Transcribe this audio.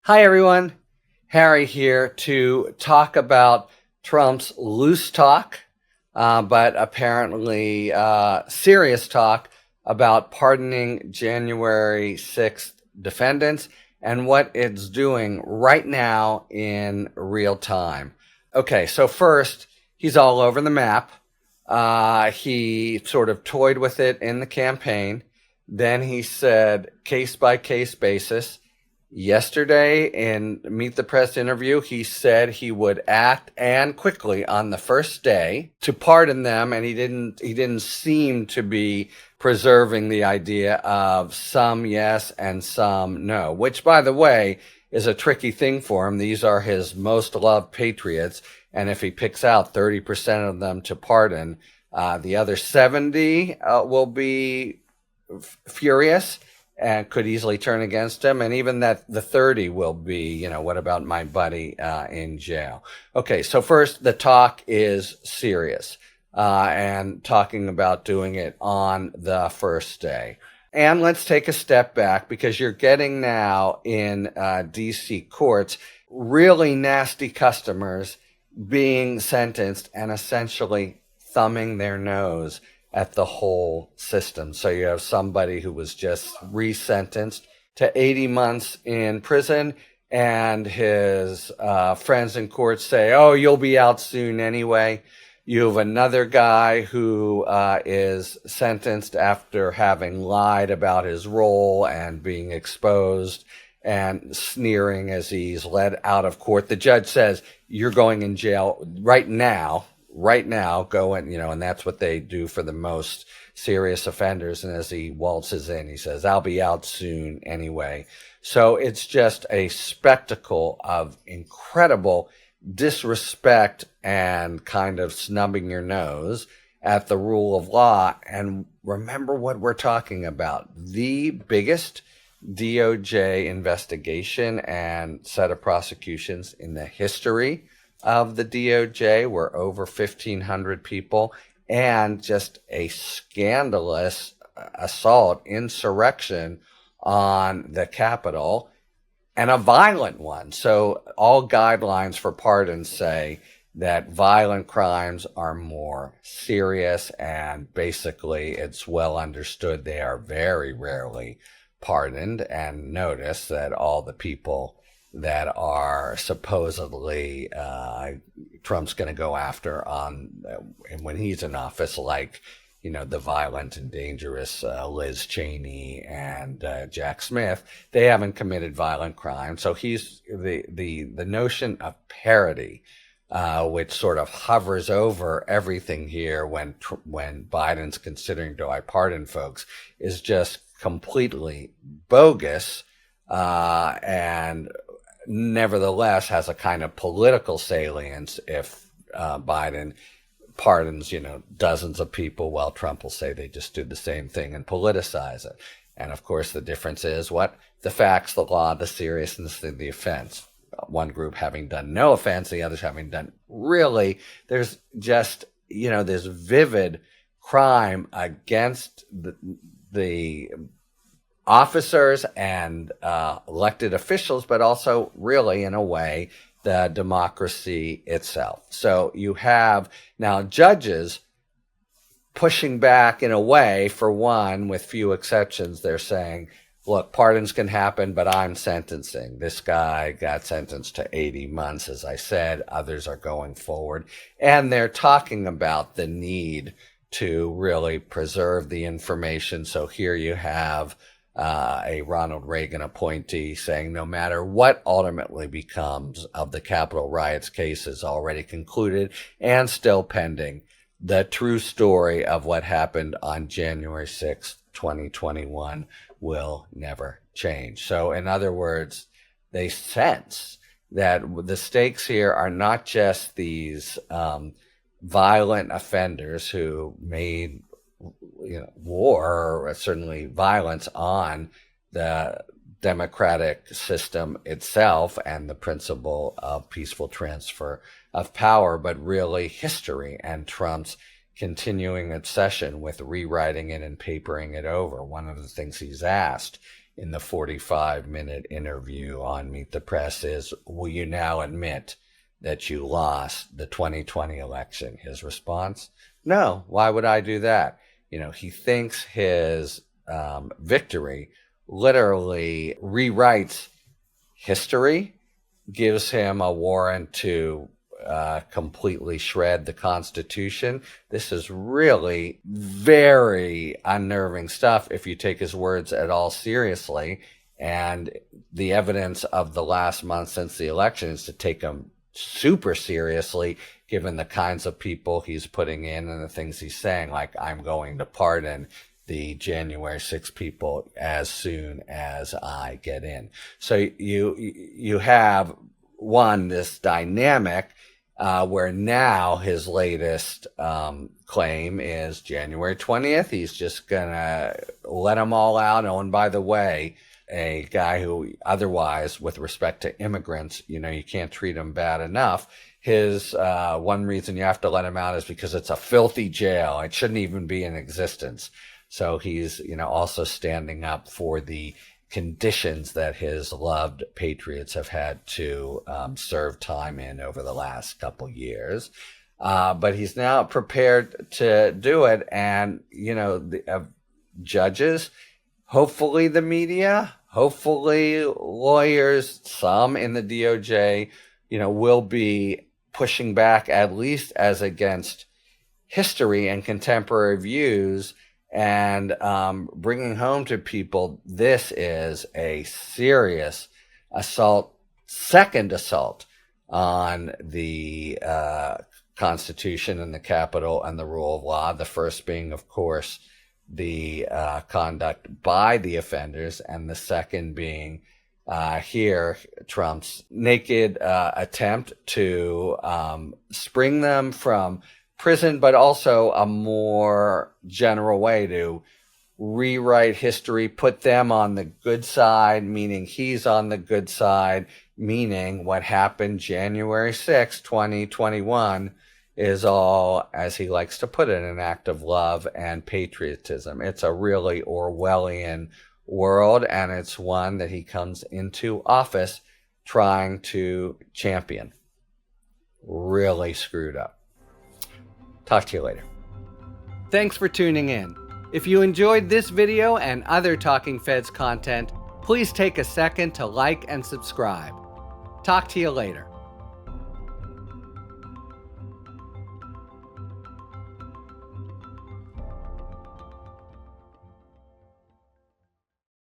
Hi, everyone. Harry here to talk about Trump's loose talk, but apparently serious talk about pardoning January 6th defendants and what it's doing right now in real time. Okay, so first, he's all over the map. He sort of toyed with it in the campaign. Then he said case by case basis. Yesterday in Meet the Press interview, he said he would act and quickly on the first day to pardon them, and he didn't seem to be preserving the idea of some yes and some no, which by the way is a tricky thing for him. These are his most loved patriots, and if he picks out 30% of them to pardon, the other 70 will be furious and could easily turn against him. And even that the 30 will be, what about my buddy in jail? Okay, so first, the talk is serious and talking about doing it on the first day. And let's take a step back because you're getting now in D.C. courts really nasty customers being sentenced and essentially thumbing their nose at the whole system. So you have somebody who was just resentenced to 80 months in prison, and his friends in court say, oh, you'll be out soon anyway. You have another guy who is sentenced after having lied about his role and being exposed and sneering as he's led out of court. The judge says, you're going in jail right now, go in, and that's what they do for the most serious offenders. And as he waltzes in, he says, I'll be out soon anyway. So it's just a spectacle of incredible disrespect and kind of snubbing your nose at the rule of law. And remember what we're talking about. The biggest DOJ investigation and set of prosecutions in the history of the DOJ were over 1,500 people, and just a scandalous assault, insurrection on the Capitol, and a violent one. So all guidelines for pardons say that violent crimes are more serious, and basically it's well understood they are very rarely pardoned. And notice that all the people that are supposedly Trump's going to go after on when he's in office, like the violent and dangerous Liz Cheney and Jack Smith, they haven't committed violent crime. So he's the notion of parity, which sort of hovers over everything here when Biden's considering, do I pardon folks, is just completely bogus, and nevertheless has a kind of political salience if Biden pardons, dozens of people, while Trump will say they just did the same thing and politicize it. And of course, the difference is what? The facts, the law, the seriousness of the offense. One group having done no offense, the others having done really. There's just, this vivid crime against the officers and elected officials, but also really, in a way, the democracy itself. So you have now judges pushing back in a way. For one, with few exceptions, they're saying, look, pardons can happen, but I'm sentencing. This guy got sentenced to 80 months, as I said. Others are going forward. And they're talking about the need to really preserve the information. So here you have a Ronald Reagan appointee saying no matter what ultimately becomes of the Capitol riots cases already concluded and still pending, the true story of what happened on January 6th, 2021 will never change. So in other words, they sense that the stakes here are not just these violent offenders who made war, or certainly violence, on the democratic system itself and the principle of peaceful transfer of power, but really history and Trump's continuing obsession with rewriting it and papering it over. One of the things he's asked in the 45-minute interview on Meet the Press is, will you now admit that you lost the 2020 election? His response, no, why would I do that? He thinks his victory literally rewrites history, gives him a warrant to completely shred the Constitution. This is really very unnerving stuff if you take his words at all seriously. And the evidence of the last month since the election is to take him super seriously, given the kinds of people he's putting in and the things he's saying, like, I'm going to pardon the January 6 people as soon as I get in. So you have this dynamic where now his latest claim is January 20th. He's just gonna let them all out. Oh, and by the way, a guy who otherwise, with respect to immigrants, you can't treat him bad enough. His one reason you have to let him out is because it's a filthy jail. It shouldn't even be in existence. So he's, also standing up for the conditions that his loved patriots have had to serve time in over the last couple years. But he's now prepared to do it. And, the judges, hopefully the media, hopefully lawyers, some in the DOJ, will be pushing back, at least as against history and contemporary views, and bringing home to people, this is a serious assault, second assault on the Constitution and the Capitol and the rule of law. The first being, of course, the conduct by the offenders, and the second being here Trump's naked attempt to spring them from prison, but also a more general way to rewrite history, put them on the good side, meaning he's on the good side, meaning what happened January 6, 2021 is all, as he likes to put it, an act of love and patriotism. It's a really Orwellian world, and it's one that he comes into office trying to champion. Really screwed up. Talk to you later. Thanks for tuning in. If you enjoyed this video and other Talking Feds content, please take a second to like and subscribe. Talk to you later.